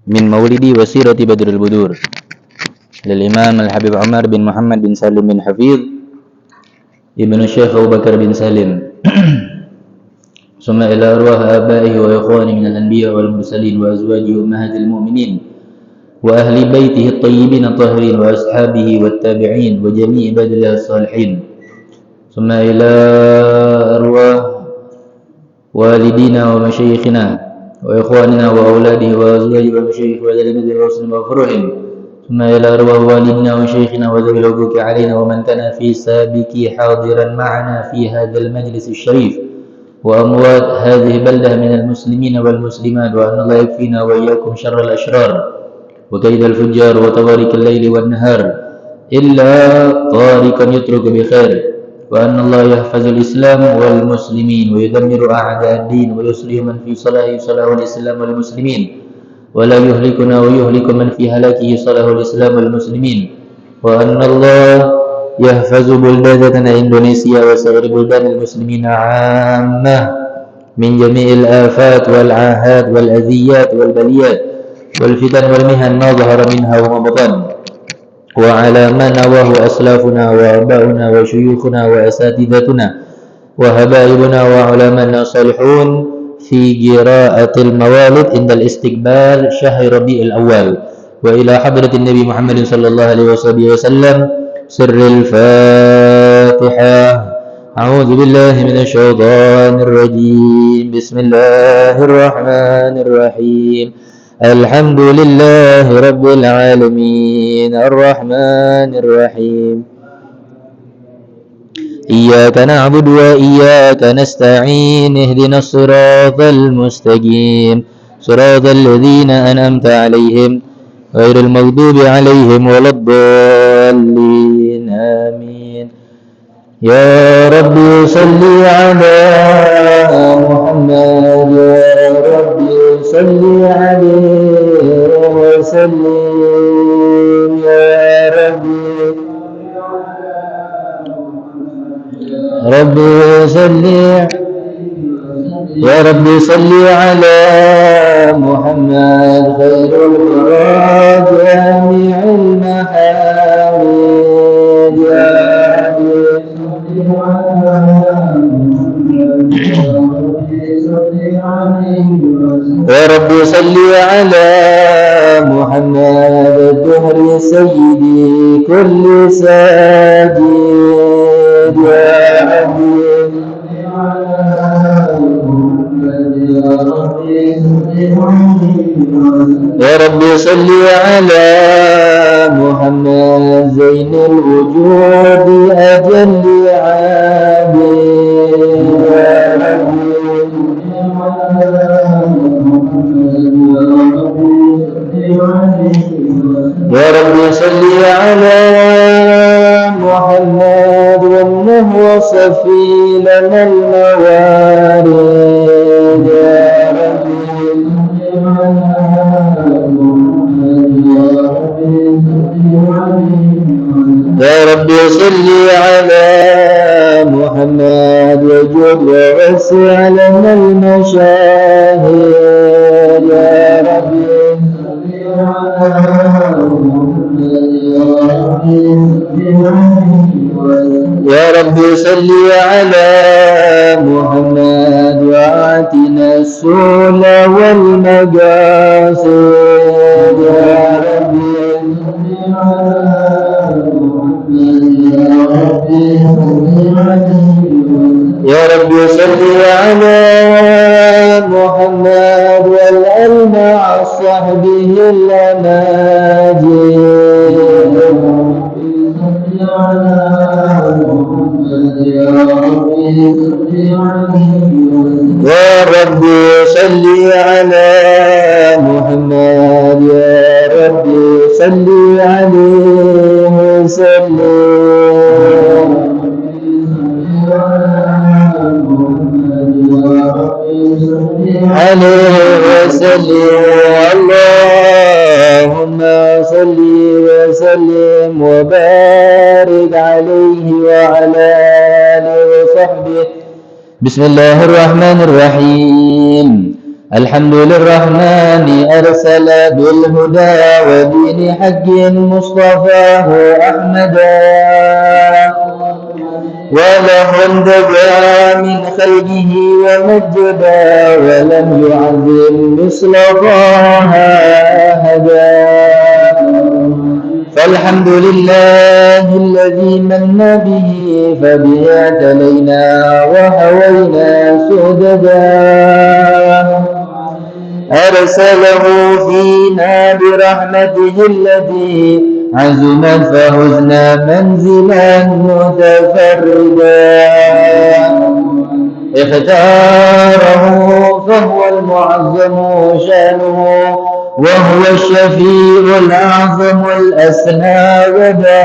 من مولد وسيرة بدر البدور للإمام الحبيب عمر بن محمد بن سالم بن حفيظ ابن الشيخ أبو بكر بن سالم ثم إلى أرواح آبائه وإخوانه من الأنبياء والمرسلين وأزواجه أمهات المؤمنين وأهل بيته الطيبين الطاهرين وأصحابه والتابعين وجميع عباد الله الصالحين ثم إلى أرواح والدينا ومشايخنا وإخواننا وأولاده وأزواجه ومشايخ وجلده وحسن وفرهم ثم إلى أرواح والدنا وشيخنا وذوي الحقوق علينا ومن كان في سابق حاضرا معنا في هذا المجلس الشريف وأموات هذه البلدة من المسلمين والمسلمات وأن الله يكفينا وإياكم شر الأشرار وكيد الفجار وطوارق الليل والنهار إلا طارقا يترك بخير وأن الله يحفظ الإسلام والمسلمين ويدمر أعداء الدين ويصلح من في صلاحه صلاح الإسلام والمسلمين ولا يهلكنا ويهلك من في هلاكه صلاح الإسلام والمسلمين وأن الله يحفظ بلدتنا إندونيسيا وسائر بلدان المسلمين عامة من جميع الآفات والعاهات والأذيات والبليات والفتن والمهن ما ظهر منها وما بطن وعلى ما نواه أسلافنا وآباؤنا وشيوخنا وأساتذتنا وحبايبنا وعلماءنا الصالحون في قراءة الموالد عند الاستقبال شهر ربيع الأول وإلى حضرة النبي محمد صلى الله عليه وسلم سر الفاتحة. أعوذ بالله من الشيطان الرجيم. بسم الله الرحمن الرحيم. الحمد لله رب العالمين الرحمن الرحيم إياك نعبد وإياك نستعين اهدنا الصراط المستقيم صراط الذين أنعمت عليهم غير المغضوب عليهم ولا الضالين آمين. يا رب صل على محمد يا رب صل عليه وسلم يا رب صل يا رب صل على محمد خير الورى جامع المحامد يا رب صل على محمد الدهر سيدي كل ساجد يا رب صل على محمد زين الوجود أجل عابد يا رب صل على محمد ومنه وصفي لنا الموارد يا رب صل على محمد وجد ووسع لنا المشاهد يا رب يا رب صل على محمد وآتنا السؤل والمقاصد يا رب يا رب صل على محمد والآل مع صحبه الأماجد يا رب صل على محمد يا رب صل عليه وسلم عليه وسلم اللهم صل وسلم وبارك عليه وعلى آله وصحبه. بسم الله الرحمن الرحيم. الحمد للرحمن أرسل بالهدى ودين حق مصطفاه أحمدا وله انتجى من خلقه ومجدا ولم يعظم مثل طه أحدا فالحمد لله الذي من به فبه اعتلينا وهوينا سددا أرسله فينا برحمته التي عزمت فهزنا منزلا متفردا اختاره فهو المعظم شانه وهو الشفيع الأعظم الأسنى غدا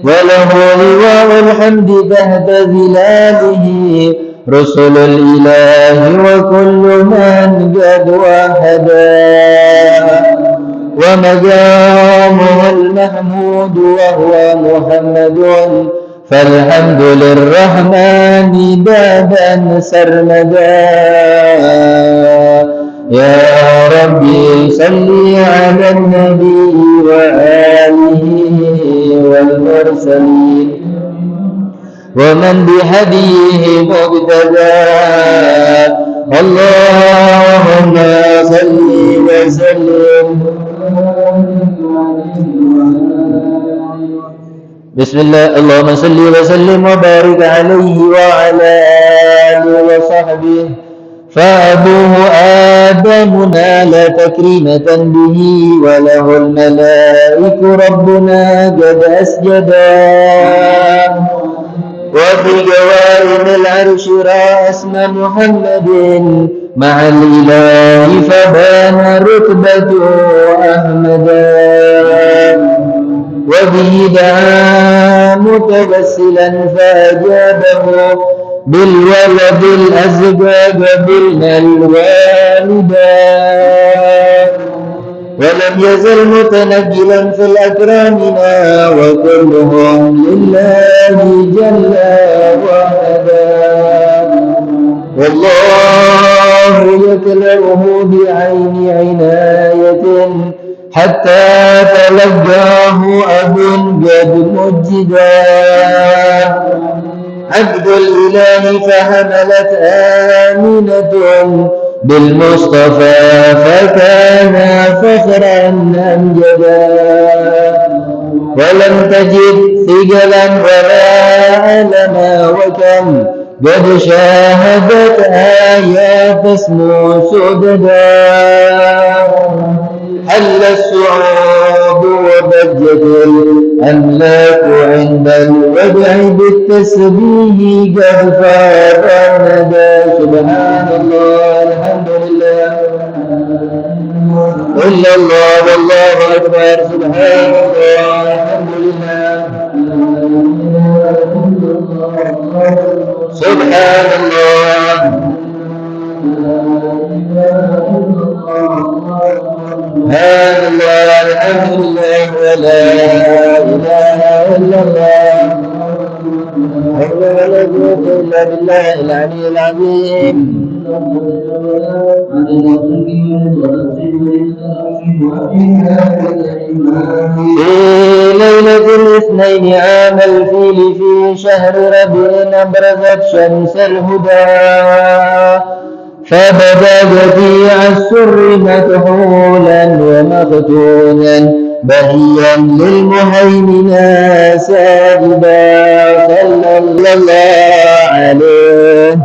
وله لواء الحمد تحت ظلاله رسل الإله وكل من قد وحدا ومقامه المحمود وهو محمد فالحمد للرحمن دادا سرمدا يا ربي صل على النبي وآله والمرسلين ومن بهديه مقتدى اللهم صل وسلم بسم الله اللهم صل وسلم وبارك عليه وعلى آله وصحبه فأبوه آدم نال تكريمة به وله الملائك ربنا قد أسجدا وفي قوائم العرش رأسم محمد مع الإله فبان رتبته أحمدا وبه دعا متوسلا فأجابه بالولد الأزواج بالنا الوالدا ولم يزل متنجلا في الأكرامنا وكلهم لله جل وعلا والله يكلأه بعين عناية حتى تلقاه أب قد مجدا عبد الإله فحملت آمنة بالمصطفى فكان فخرا أمجدا ولم تجد ثقلا ولا ألما وكم قد شاهدت آيات اسمه سددا حل الصعود وبجت الأملاك عند الوضع بالتسبيح قد فاض الندى سبحان الله الحمد لله إلا الله والله أكبر سبحان الله الحمد لله سبحان الله سبحان الله الحمد لله ولا إله إلا الله ولا قوة إلا بالله العلي العظيم في ليلة الاثنين عام الفيل في شهر ربيع أبرزت شمس الهدى فبدا جميع السر مكحولا ومختونا بهيا للمهيمن ساجدا صلى الله عليه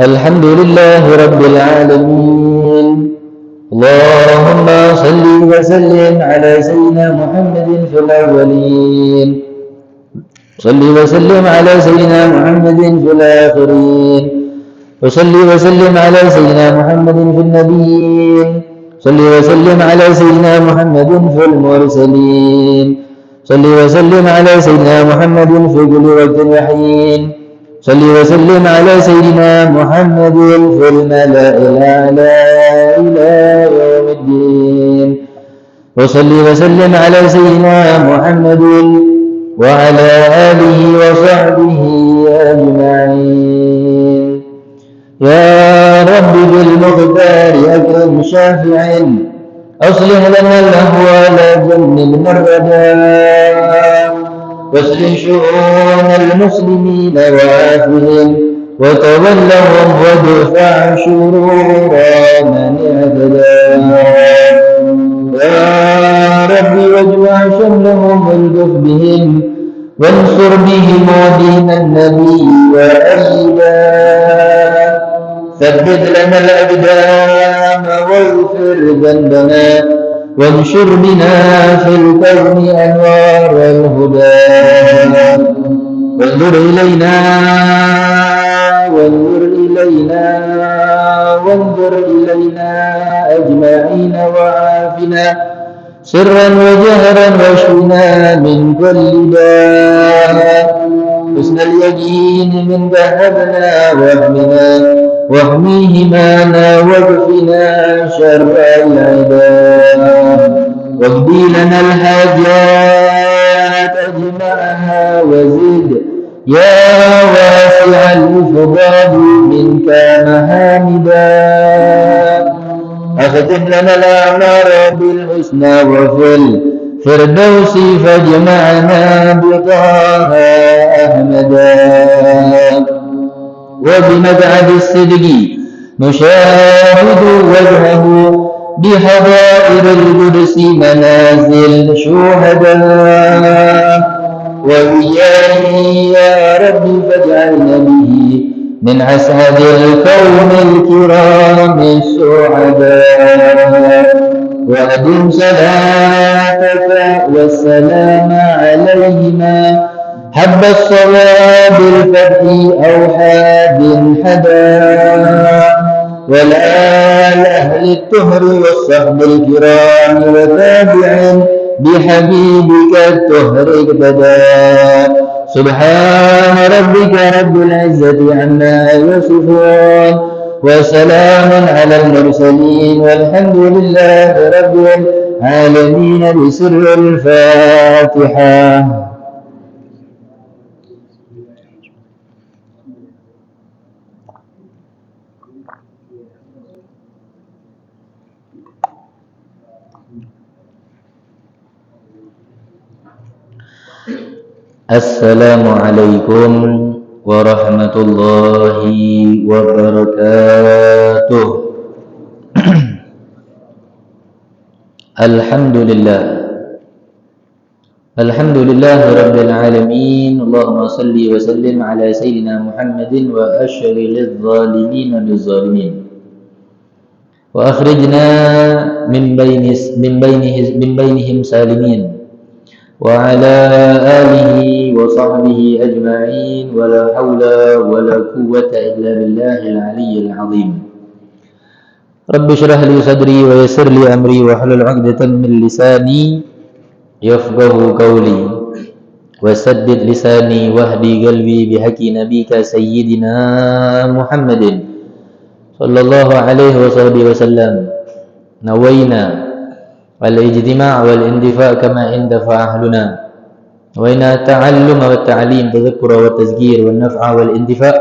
الحمد لله رب العالمين. اللهم صل وسلم على سيدنا محمد في الأولين، صل وسلم على سيدنا محمد في الآخرين، وصل وسلم على سيدنا محمد في النبيين، صل وسلم على سيدنا محمد في المرسلين، صل وسلم على سيدنا محمد في كل وقت وحين، صل وسلم على سيدنا محمد في الملأ الأعلى إلى يوم الدين، وصل وسلم على سيدنا محمد وعلى آله وصحبه أجمعين. يا رب بالمقدار أكرم شافع، أصلح لنا الأهوال جنب المردا، واصلح شؤون المسلمين وعافهم، وتولهم وادفع شرور من اعتدى. يا رب واجمع شملهم والطف بهم، وانصر بهم دين النبي وأيدا، ثبت لنا الأقدام واغفر ذنبنا، وانشر بنا في الكون أنوار الهدى، وانظر إلينا وانظر إلينا وانظر إلينا أجمعين، وعافنا سرا وجهرا، واشفنا من كل داء، حسن اليقين من ذهبنا، واحميه معنا، واكفنا شر العباد، واقضي لنا الحاجات أجمعها، وزد يا واسع الإفضال منك محامدا، أختم لنا الأعمار بالحسنى، وفي الفردوس فاجمعنا بطه أحمدا، وبمبعد الصدق نشاهد وجهه، بحضائر القدس منازل شهداء، وإياه يا رب فاجعلنا به من أسعد القوم الكرام السعداء، وأدم صلاتك والسلام عليهما، حب الصواب الفتح أو حاد حدا، والآل أهل الطهر والصحب الكرام، وتابع بحبيبك الطهر اقتدى. سبحان ربك رب العزة عما يصفون، وسلام على المرسلين، والحمد لله رب العالمين. بسر الفاتحة. Assalamualaikum warahmatullahi wabarakatuh. Alhamdulillah. Alhamdulillah rabbil alamin. Allahumma salli wa sallim ala sayyidina Muhammadin wa ashril zalimin bizzalimin. Wa akhrijna min bainihim salimin. وعلى آله وصحبه أجمعين ولا حول ولا قوة إلا بالله العلي العظيم. رب اشرح لي صدري ويسر لي أمري واحلل عقدة من لساني يفقه قولي وسدد لساني واهدي قلبي بحق نبيك سيدنا محمد صلى الله عليه وسلم. نوينا والاجتماع والاندفاع كما اندفع أهلنا، وإن التعلم والتعليم تذكر والتذكير والنفع والاندفاع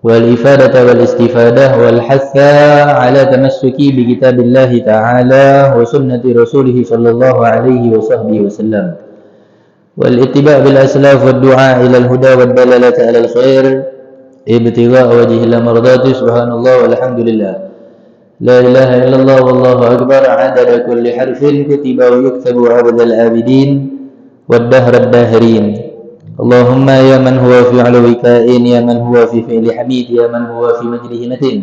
والإفادة والاستفادة والحث على تمسك بكتاب الله تعالى وسنة رسوله صلى الله عليه وصحبه وسلم، والاتباع بالأسلاف والدعاء إلى الهدى والدلالة على الخير ابتغاء وجه الله مرضاته. سبحان الله والحمد لله، لا إله إلا الله والله أكبر، عدد كل حرف كتب ويكتب عدد العابدين والدهر الداهرين. اللهم يا من هو في علو كائن، يا من هو في فعل حميد، يا من هو في مجده متين،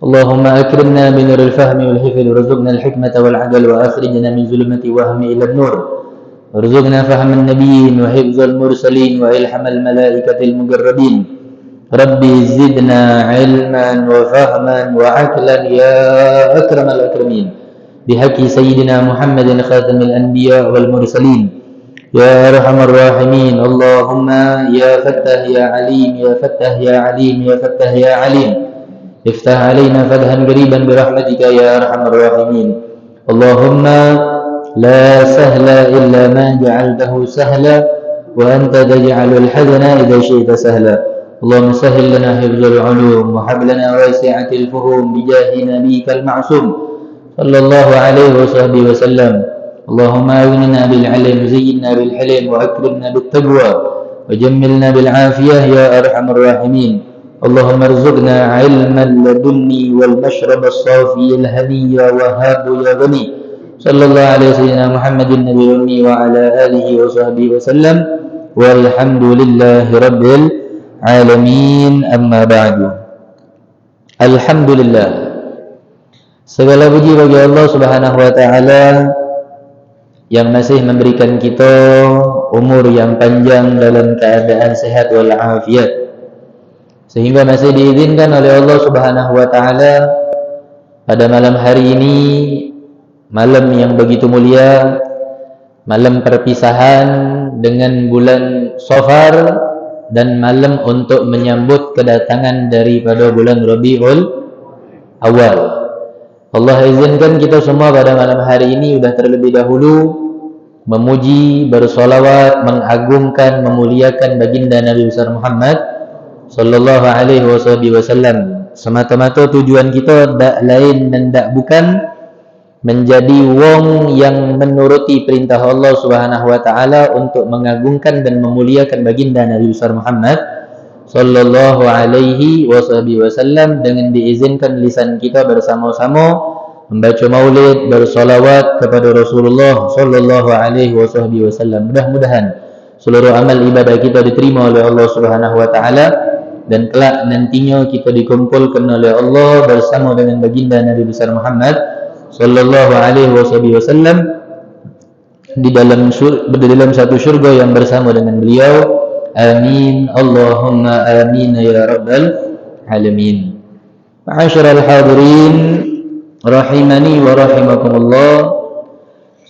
اللهم أكرمنا بنور الفهم والحفظ وارزقنا الحكمة والعدل وأخرجنا من ظلمة وهم إلى النور، وارزقنا فهم النبيين وحفظ المرسلين وإلحم الملائكة المقربين. ربي زدنا علما وفهما وعقلا يا أكرم الأكرمين، بحق سيدنا محمد خاتم الأنبياء والمرسلين يا أرحم الراحمين. اللهم يا فتاح يا عليم، يا فتاح يا عليم، يا فتاح يا عليم، افتح علينا فتحا قريبا برحمتك يا أرحم الراحمين. اللهم لا سهل إلا ما جعلته سهلا، وأنت تجعل الحزن إذا شئت سهلا. اللهم سهل لنا حفظ العلوم وهب لنا واسعة الفهوم بجاه نبيك المعصوم صلى الله عليه وصحبه وسلم. اللهم أغننا بالعلم، زينا بالحلم، وأكرمنا بالتقوى، وجملنا بالعافية يا أرحم الراحمين. اللهم ارزقنا علم اللدني والمشرب الصافي الهني يا وهاب يا غني. صلى الله عليه سيدنا محمد النبي الأمي وعلى آله وصحبه وسلم، والحمد لله رب Alamin. Amma ba'du. Alhamdulillah, segala puji bagi Allah Subhanahu wa taala yang masih memberikan kita umur yang panjang dalam keadaan sehat wal afiat, sehingga masih diizinkan oleh Allah Subhanahu wa taala pada malam hari ini, malam yang begitu mulia, malam perpisahan dengan bulan Safar, dan malam untuk menyambut kedatangan daripada bulan Rabiul Awal. Allah izinkan kita semua pada malam hari ini sudah terlebih dahulu memuji, bersolawat, mengagungkan, memuliakan baginda Nabi besar Muhammad sallallahu alaihi wasallam. Semata-mata tujuan kita tak lain dan tak bukan menjadi wong yang menuruti perintah Allah Subhanahu wa taala untuk mengagungkan dan memuliakan baginda Nabi besar Muhammad sallallahu alaihi wasallam, dengan diizinkan lisan kita bersama-sama membaca maulid, bersolawat kepada Rasulullah sallallahu alaihi wasallam. Mudah-mudahan seluruh amal ibadah kita diterima oleh Allah Subhanahu wa taala, dan kelak nantinya kita dikumpulkan oleh Allah bersama dengan baginda Nabi besar Muhammad sallallahu alaihi wasallam di dalam satu syurga yang bersama dengan beliau. Amin Allahumma amin ya rabbal alamin. Ma'asyiral hadirin rahimani wa rahimakumullah,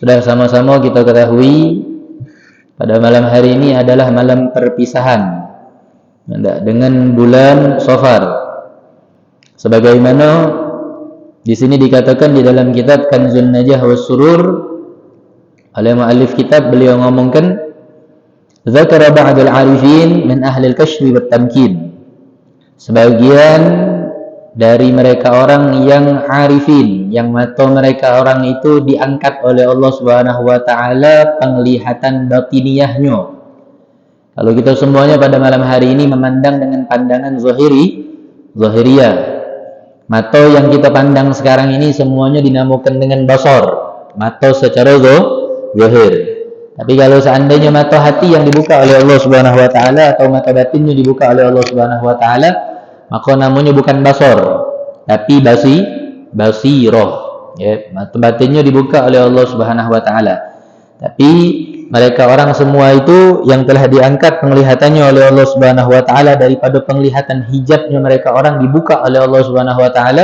sudah sama-sama kita ketahui pada malam hari ini adalah malam perpisahan dengan bulan Safar, sebagaimana di sini dikatakan di dalam kitab Kanzun Najah was Surur oleh muallif kitab, beliau ngomongkan zakara ba'dul arifin min ahli al-kashf wat tamkin, sebagian dari mereka orang yang arifin, yang mata mereka orang itu diangkat oleh Allah Subhanahu wa taala penglihatan batiniyahnya. Kalau kita semuanya pada malam hari ini memandang dengan pandangan zahiriyah. Mata yang kita pandang sekarang ini semuanya dinamakan dengan basar, mata secara zahir. Tapi kalau seandainya mata hati yang dibuka oleh Allah Subhanahu wa taala atau mata batinnya dibuka oleh Allah Subhanahu wa taala, maka namanya bukan basar, tapi basirah. Ya, mata batinnya dibuka oleh Allah Subhanahu wa taala. Tapi mereka orang semua itu yang telah diangkat penglihatannya oleh Allah Subhanahu wa taala daripada penglihatan hijabnya mereka orang dibuka oleh Allah Subhanahu wa taala,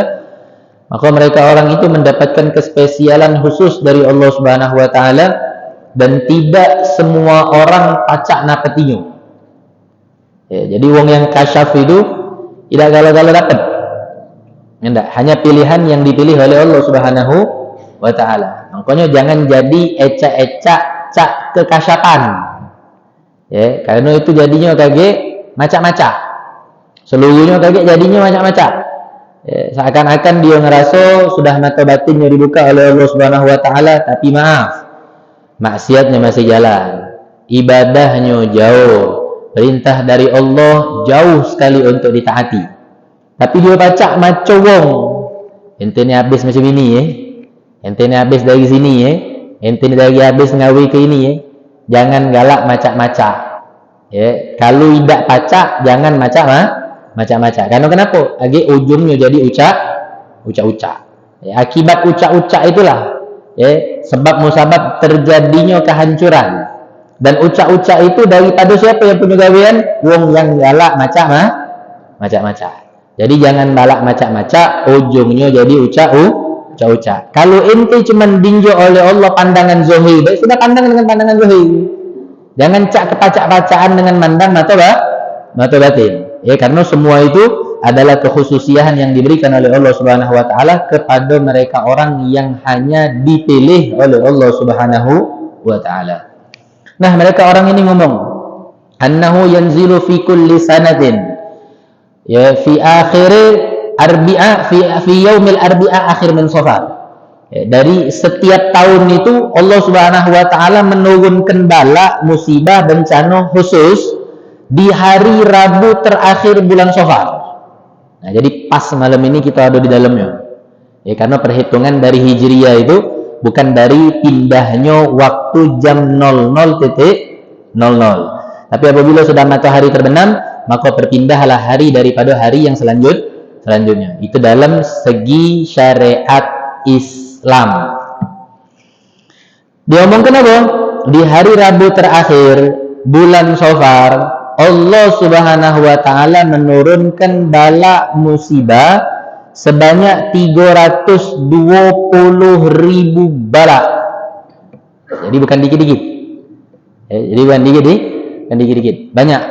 maka mereka orang itu mendapatkan kespesialan khusus dari Allah Subhanahu wa taala dan tidak semua orang pacak napetinya. Ya, jadi wong yang kasyaf itu tidak gala-gala dapat. Tidak, hanya pilihan yang dipilih oleh Allah Subhanahu wa taala. Makanya jangan jadi ecak-ecak cak kekasyapan. Ya, karena itu jadinya kaget macak-macak. Seluruhnya kaget jadinya macak-macak. Ya, seakan-akan dia ngerasa sudah mata batinnya dibuka oleh Allah Subhanahu wa taala, tapi maaf, maksiatnya masih jalan. Ibadahnya jauh. Perintah dari Allah jauh sekali untuk ditaati. Tapi dia pacak macam wong. Ente ni habis macam ini ya. Ente ni habis dari sini ya. Ente ni lagi habis ngawi ke ini ya. Jangan galak macak-macak. Ya, kalau tidak pacak jangan macak-macak. Karena kenapa? Agi ujungnya jadi ucak-ucak. Ya, akibat ucak-ucak itulah ya, sebab musabab terjadinya kehancuran. Dan ucak-ucak itu daripada siapa yang punya gawean? Wong yang galak macak-macak. Jadi jangan balak macak-macak, ujungnya jadi ucak-ucak. Kalau ente cuma dinjo oleh Allah pandangan zahir, baik sudah pandang dengan pandangan zahir. Jangan cak kepacak-pacaan dengan mandang mata batin. Ya, karena semua itu adalah kekhususian yang diberikan oleh Allah Subhanahu wa taala kepada mereka orang yang hanya dipilih oleh Allah Subhanahu wa taala. Nah, mereka orang ini ngomong, annahu yanzilu fi kulli sanatin, ya, fi akhir arbi'a fi yaumil arbi'a akhir min Safar. Ya, dari setiap tahun itu Allah Subhanahu wa taala menurunkan bala, musibah, bencana khusus di hari Rabu terakhir bulan Safar. Nah, jadi pas malam ini kita ada di dalamnya. Ya, karena perhitungan dari Hijriyah itu bukan dari pindahnya waktu jam 00.00. Tapi apabila sudah matahari terbenam, maka berpindahlah hari daripada hari yang selanjutnya. Itu dalam segi syariat Islam. Diomongkan apa? Di hari Rabu terakhir bulan Safar, Allah Subhanahu wa taala menurunkan bala musibah sebanyak 320.000 bala. Jadi bukan dikit-dikit. Jadi bukan dikit-dikit. Banyak,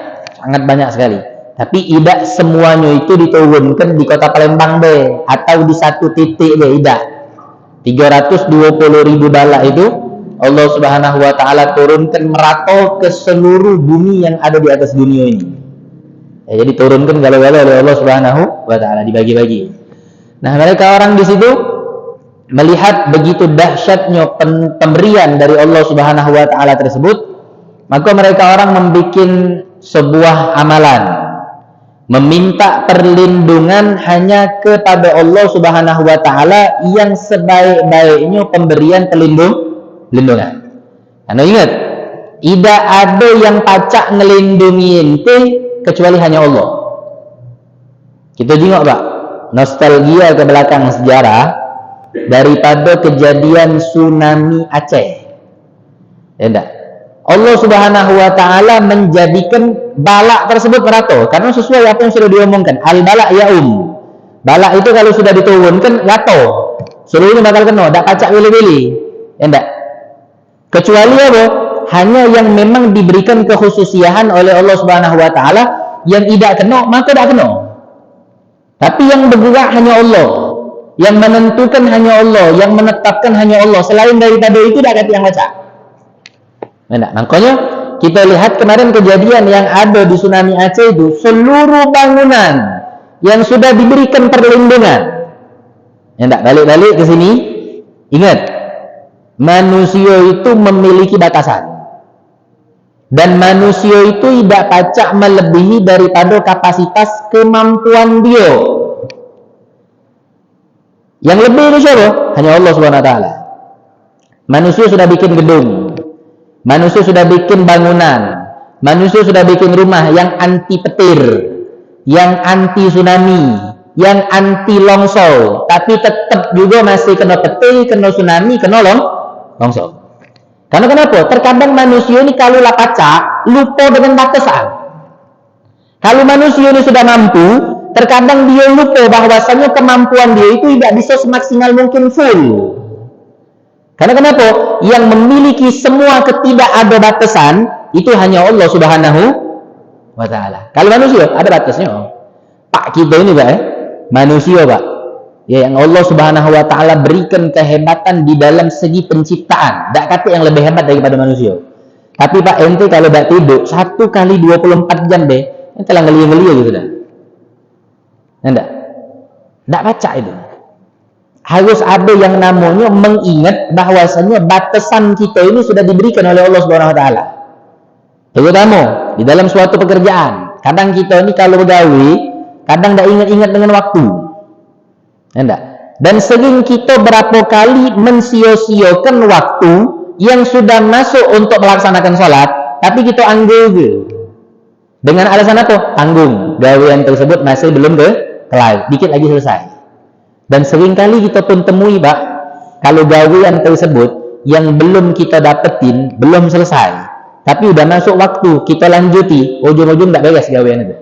sangat banyak sekali. Tapi tidak semuanya itu diturunkan di kota Palembang be, atau di satu titik be, tidak. 320.000 bala itu Allah Subhanahu wa taala turunkan merata ke seluruh bumi yang ada di atas dunia ini. Ya, jadi turunkan galau-galau oleh Allah Subhanahu wa taala, dibagi-bagi. Nah, mereka orang di situ melihat begitu dahsyatnya pemberian dari Allah Subhanahu wa taala tersebut, maka mereka orang membuat sebuah amalan, meminta perlindungan hanya kepada Allah Subhanahu wa taala yang sebaik-baiknya pemberian perlindungan. Karena ingat, tidak ada yang pacak ngelindungi ente kecuali hanya Allah. Kita jengok Pak, nostalgia ke belakang sejarah daripada kejadian tsunami Aceh. Ya enggak? Allah Subhanahu wa taala menjadikan balak tersebut merata karena sesuai apa yang sudah diomongkan, al balak yaum. Balak itu kalau sudah diturunkan gato, seluruhnya bakal kena, tak pacak pilih-pilih. Ya enggak? Kecuali apa? Hanya yang memang diberikan kekhususian oleh Allah Subhanahu wa taala, yang tidak kena maka tak kena. Tapi yang bergerak hanya Allah, yang menentukan hanya Allah, yang menetapkan hanya Allah. Selain daripada itu tak ada yang baca. Nah, makanya kita lihat kemarin kejadian yang ada di tsunami Aceh itu, seluruh bangunan yang sudah diberikan perlindungan. Ya enggak, balik-balik ke sini. Ingat, manusia itu memiliki batasan. Dan manusia itu tidak pacak melebihi daripada kapasitas kemampuan dia. Yang lebih itu siapa? Hanya Allah Subhanahu wa taala. Manusia sudah bikin gedung, manusia sudah bikin bangunan, manusia sudah bikin rumah yang anti petir, yang anti tsunami, yang anti longsor, tapi tetap juga masih kena petir, kena tsunami, kena longsor. Karena kenapa? Terkadang manusia ini kalau lah pacak, lupa dengan batasan. Kalau manusia ini sudah mampu, terkadang dia lupa bahwasanya kemampuan dia itu tidak bisa semaksimal mungkin full. Karena kenapa? Yang memiliki semua ketidakada batasan itu hanya Allah Subhanahu wa taala. Kalau manusia ada batasnya. Pak kita ini Pak, manusia Pak. Ya, yang Allah Subhanahu wa taala berikan kehebatan di dalam segi penciptaan. Tak kata yang lebih hebat daripada manusia. Tapi Pak ente kalau tak tidur 1 kali 24 jam deh, ente lah ngelia-ngelia gitu dah. Enggak. Tak baca itu. Harus ada yang namanya mengingat bahwasanya batasan kita ini sudah diberikan oleh Allah Subhanahu wa taala. Terutama di dalam suatu pekerjaan. Kadang kita ini kalau bergawe, kadang tak ingat-ingat dengan waktu. Enggak. Dan sering kita berapa kali mensia-siakan waktu yang sudah masuk untuk melaksanakan sholat, tapi kita anggur. Dengan alasan apa? Tanggung. Gawean tersebut masih belum kelar. Dikit lagi selesai. Dan seringkali kita pun temui Pak, kalau gawean tersebut yang belum kita dapetin, belum selesai, tapi udah masuk waktu, kita lanjuti, ujung-ujung tak beres gawean itu.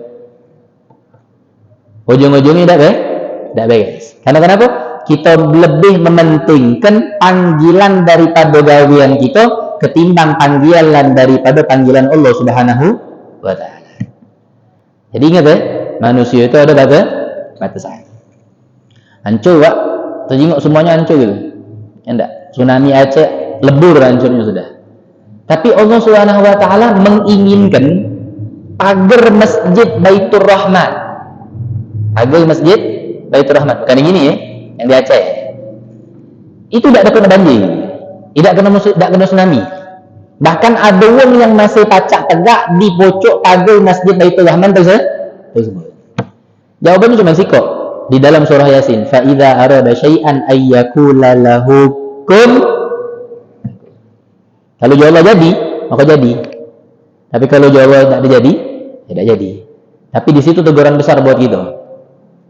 Ujung-ujungnya tak beres. Karena kenapa? Kita lebih mementingkan panggilan daripada gawean kita ketimbang panggilan daripada panggilan Allah Subhanahu wa taala. Jadi ingat manusia itu ada batasan. Hancur Pak, terjenguk semuanya hancur gitu. Enggak, tsunami Aceh lebur hancurnya sudah. Tapi Allah Subhanahu wa taala menginginkan pagar masjid Baitur Rahman. Pagar masjid Baitur Rahman, bukan yang ini ya, yang di Aceh. Itu tidak ada kena banjir, tidak kena tsunami. Bahkan ada orang yang masih pacak tegak di pojok pagar masjid Baitur Rahman tersebut. Jawabannya cuma sikok. Di dalam surah Yasin, fa idza arada syai'an ayyakula lahu kun. Kalau Allah jadi, maka jadi. Tapi kalau Allah tidak jadi, tidak jadi. Tapi di situ teguran besar buat kita.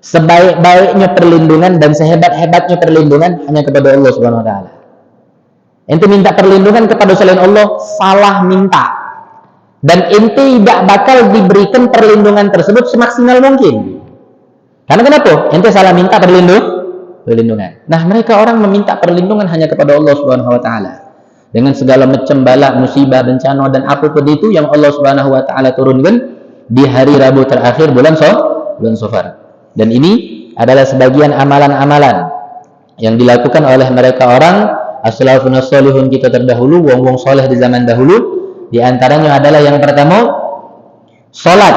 Sebaik-baiknya perlindungan dan sehebat-hebatnya perlindungan hanya kepada Allah Subhanahu wa taala. Ente minta perlindungan kepada selain Allah, salah minta. Dan ente tidak bakal diberikan perlindungan tersebut semaksimal mungkin. Karena kenapa? Ente salah minta perlindungan. Nah, mereka orang meminta perlindungan hanya kepada Allah Subhanahu wa taala. Dengan segala macam bala, musibah, bencana dan apapun itu yang Allah Subhanahu wa taala turunkan di hari Rabu terakhir bulan Safar. Dan ini adalah sebagian amalan-amalan yang dilakukan oleh mereka orang as-salafun as-salihun kita terdahulu, wong-wong soleh di zaman dahulu. Di antaranya adalah yang pertama, salat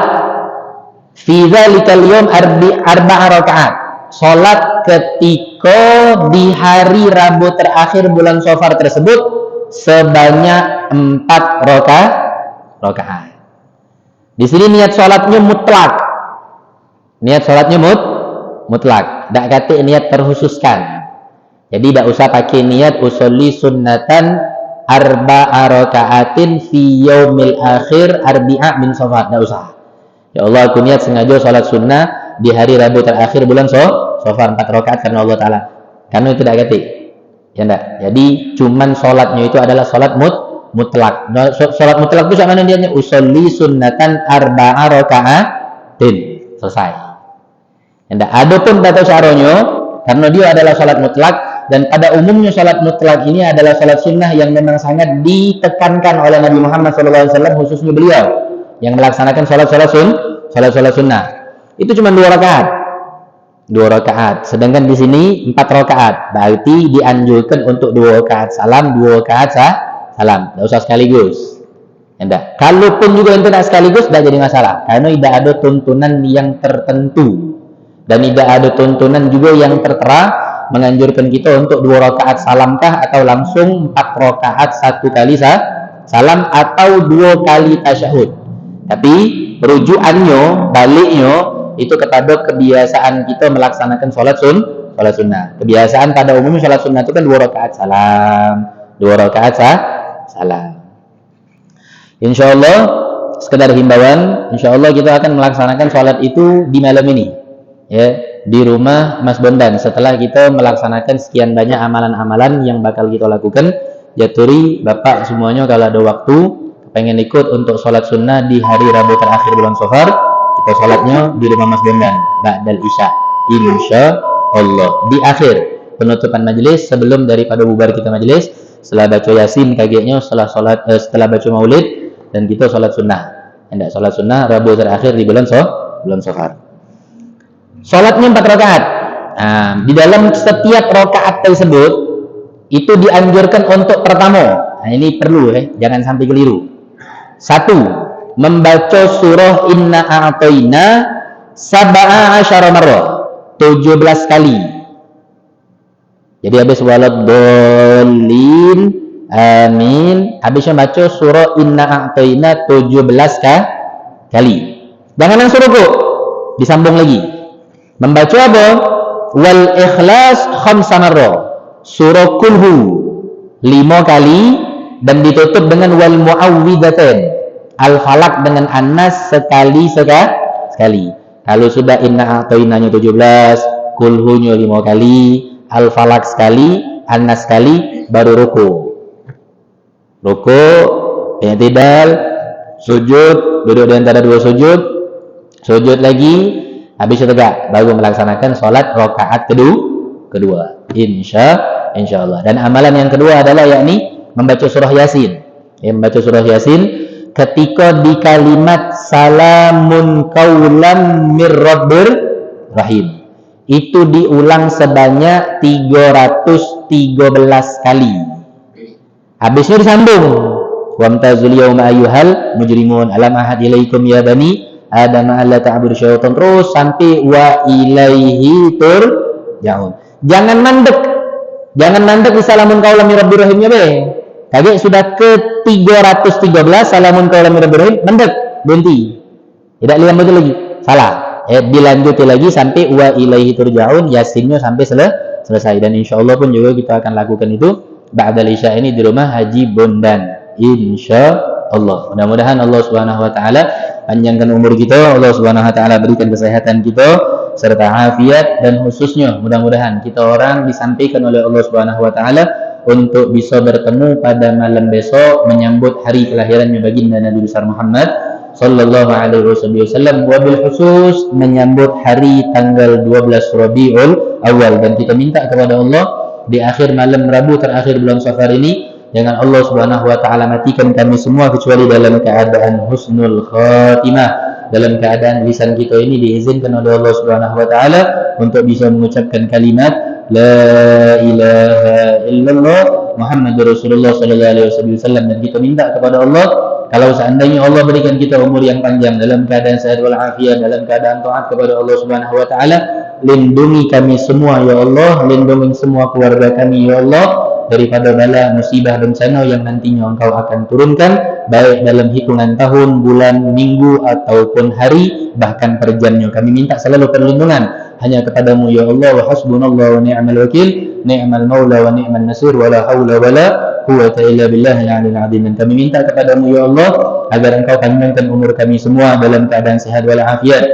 fi dzalikal yaum arba'a rakaat. Salat ketika di hari Rabu terakhir bulan Safar tersebut sebanyak 4 rakaat. Di sini niat salatnya mutlak. Niat salatnya mutlak. Tak kata niat terkhususkan. Jadi tak usah pakai niat usolli sunnatan arba'a rakaatin fi yaumil akhir arbi'a min Safar. Tak usah. Ya Allah, aku niat sengaja salat sunnah di hari Rabu terakhir bulan Safar 4 rakaat karena Allah Ta'ala. Karena itu tidak ketik. Ya enggak? Jadi cuman salatnya itu adalah salat mutlak. Nah, salat mutlak itu sama niatnya usolli sunnatan arba'a rakaatin. Selesai. Ya enggak? Adapun tata caranya karena dia adalah salat mutlak dan pada umumnya salat mutlak ini adalah salat sunnah yang memang sangat ditekankan oleh Nabi Muhammad SAW, khususnya beliau yang melaksanakan salat sunnah. Itu cuma 2 rakaat. Sedangkan di sini 4 rakaat. Berarti dianjurkan untuk 2 rakaat salam, 2 rakaat salam. Tidak usah sekaligus. Enggak. Kalaupun juga itu tidak sekaligus, tidak jadi masalah. Karena tidak ada tuntunan yang tertentu. Dan tidak ada tuntunan juga yang tertera menganjurkan kita untuk 2 rakaat salamkah atau langsung 4 rakaat 1 kali salam atau 2 kali tasyahud. Tapi rujukannya, baliknya itu kepada kebiasaan kita melaksanakan sholat sunnah. Kebiasaan pada umumnya sholat sunnah itu kan 2 rakaat salam, 2 rakaat salam. Insyaallah sekedar himbauan, insyaallah kita akan melaksanakan sholat itu di malam ini, ya, di rumah Mas Bondan. Setelah kita melaksanakan sekian banyak amalan-amalan yang bakal kita lakukan, jaturi Bapak semuanya kalau ada waktu pengen ikut untuk sholat sunnah di hari Rabu terakhir bulan Safar, kita sholatnya di rumah Mas Bondan ba'dal isya, insya Allah. Di akhir penutupan majelis, sebelum daripada bubar kita majelis, setelah baca yasin kagetnya, setelah baca maulid, dan kita sholat sunnah. Hendak sholat sunnah Rabu terakhir di bulan Safar. Sholatnya 4 rakaat. Nah, di dalam setiap rakaat tersebut itu dianjurkan untuk pertama. Nah, ini perlu jangan sampai keliru. 1. Membaca surah Inna A'tayna sab'a asyara marrah, 17 kali. Jadi habis walad dolin, amin, habisnya baca surah Inna A'tayna 17 kali. Jangan langsung rukuk, disambung lagi. Membaca apa? Wal ikhlas khamsa marrah, surah kulhu 5 kali, dan ditutup dengan wal muawwidzatain, al-falaq dengan an-nas sekali. Kalau sudah Inna A'tainanya 17, kulhunya 5 kali, al-falaq sekali, an-nas sekali, baru rukuk, i'tidal, sujud, duduk di antara 2 sujud lagi, habis tegak, baru melaksanakan sholat rakaat kedua. Insyaallah. Dan amalan yang kedua adalah yakni membaca surah Yasin. Membaca surah Yasin ketika di kalimat salamun qaulan mir rabbir rahim. Itu diulang sebanyak 313 kali. Habisnya disambung. Wamtazul yawma ayyuhal mujrimun alam ahad ilaikum ya bani Adam alla ta'budu syaitan, terus sampai wa ilaihi turja'un. Jangan mandek di salamun qaulan mir rabbir rahimnya be. Kaget sudah ke 313 salamun qaulan mir rabbir rahim, mandek, berhenti. Tidak dilanjut lagi. Salah. Dilanjuti lagi sampai wa ilaihi turja'un, yasinnya sampai selesai. Dan insyaallah pun juga kita akan lakukan itu ba'dal isya ini di rumah Haji Bondan. Insyaallah. Mudah-mudahan Allah Subhanahu wa taala panjangkan umur kita, Allah Subhanahu wa taala berikan kesehatan kita serta afiat, dan khususnya mudah-mudahan kita orang disampaikan oleh Allah Subhanahu wa taala untuk bisa bertemu pada malam besok menyambut hari kelahirannya baginda Nabi besar Muhammad sallallahu alaihi wasallam, wabil khusus menyambut hari tanggal 12 Rabiul Awal. Dan kita minta kepada Allah di akhir malam Rabu terakhir bulan Safar ini, jangan Allah Subhanahu wa taala matikan kami semua kecuali dalam keadaan husnul khatimah, dalam keadaan lisan kita ini diizinkan oleh Allah Subhanahu wa taala untuk bisa mengucapkan kalimat la ilaha illallah Muhammadur Rasulullah sallallahu alaihi wasallam. Dan kita minta kepada Allah, kalau seandainya Allah berikan kita umur yang panjang dalam keadaan sehat wal afiat, dalam keadaan taat kepada Allah Subhanahu wa taala, lindungi kami semua ya Allah, lindungi semua keluarga kami ya Allah daripada bala, musibah, bencana yang nantinya Engkau akan turunkan, baik dalam hitungan tahun, bulan, minggu, ataupun hari, bahkan per jamnya. Kami minta selalu perlindungan hanya kepadamu ya Allah. Wa hasbunallahu wa ni'mal wakil, ni'mal maula wa ni'mal nasir, wa la hawla wa la quwwata illa billahil aliyyil azim. Dan kami minta kepadamu ya Allah agar Engkau panjangkan umur kami semua dalam keadaan sehat wal afiat,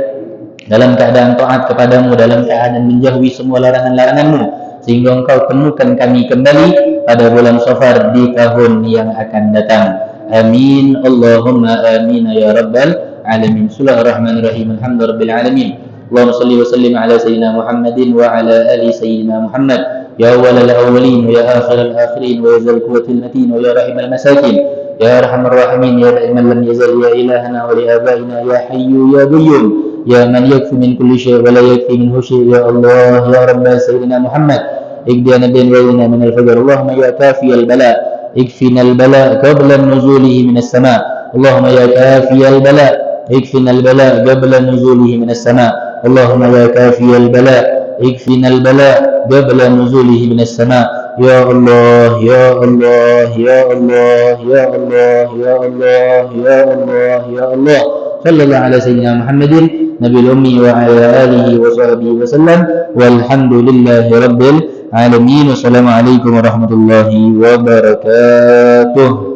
dalam keadaan taat kepadamu, dalam keadaan menjauhi semua larangan-laranganmu, sehingga Engkau temukan kami kembali pada bulan Safar di tahun yang akan datang. Amin. Allahumma amin ya rabbal alamin. Bismillahirrahmanirrahim. Alhamdulillahirabbil alamin. Allahumma shalli wa sallim ala sayyidina Muhammadin wa ala ali sayyidina Muhammad. Ya awwalal awwalin wa ya akhiral akhirin wa ya zal quwwatil matin wa ya rahimal masakin. Ya arhamar rahimin ya da'iman lam yazal ya ilahana wa li abaina ya hayyu ya qayyum. Ya man yakfi min kulli syai' wa la yakfi minhu syai'. Ya Allah ya rabb sayyidina Muhammad اقضي بين ويلنا من الفجر. اللهم يا كافي البلاء اكفنا البلاء قبل نزوله من السماء. اللهم يا كافي البلاء اكفنا البلاء قبل نزوله من السماء. اللهم يا كافي البلاء اكفنا البلاء قبل نزوله من السماء. يا الله يا الله يا الله يا الله يا الله يا الله يا الله. صلى الله على سيدنا محمد نبي الأمي وعلى آله وصحبه وسلم، والحمد لله رب العالمين. والسلام عليكم ورحمة الله وبركاته.